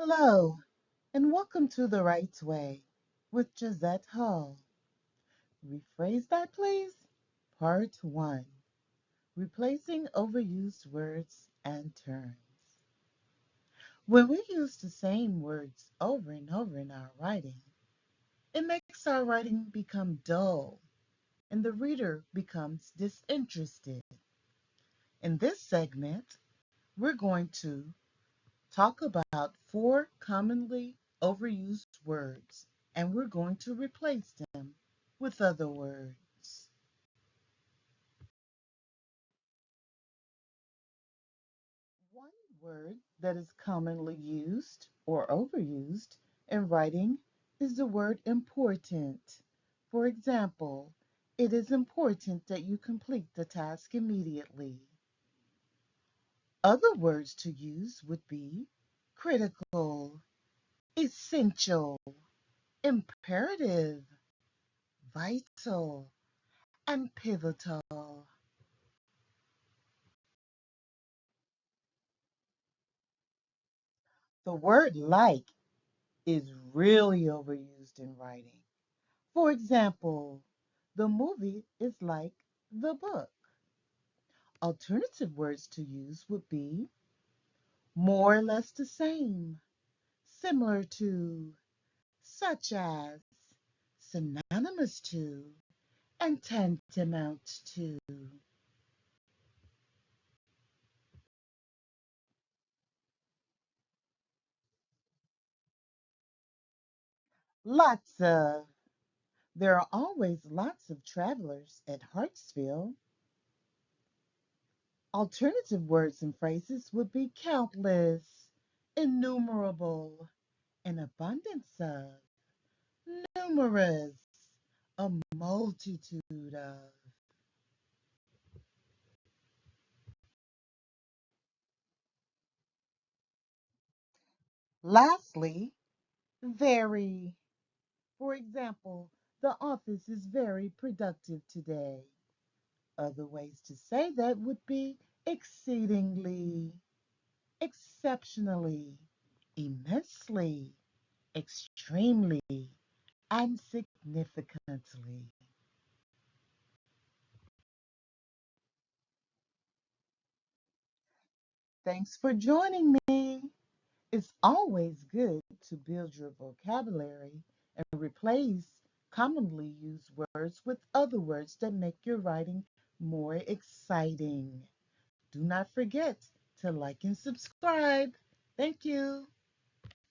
Hello, and welcome to The Right Way with Josette Hall. Rephrase that, please. Part 1. Replacing overused words and terms. When we use the same words over and over in our writing, it makes our writing become dull and the reader becomes disinterested. In this segment, we're going to talk about 4 commonly overused words, and we're going to replace them with other words. One word that is commonly used or overused in writing is the word important. For example, it is important that you complete the task immediately. Other words to use would be critical, essential, imperative, vital, and pivotal. The word like is really overused in writing. For example, the movie is like the book. Alternative words to use would be more or less the same, similar to, such as, synonymous to, and tantamount to. Lots of. There are always lots of travelers at Hartsville. Alternative words and phrases would be countless, innumerable, an abundance of, numerous, a multitude of. Lastly, very. For example, the office is very productive today. Other ways to say that would be exceedingly, exceptionally, immensely, extremely, and significantly. Thanks for joining me. It's always good to build your vocabulary and replace commonly used words with other words that make your writing more exciting. Do not forget to like and subscribe. Thank you.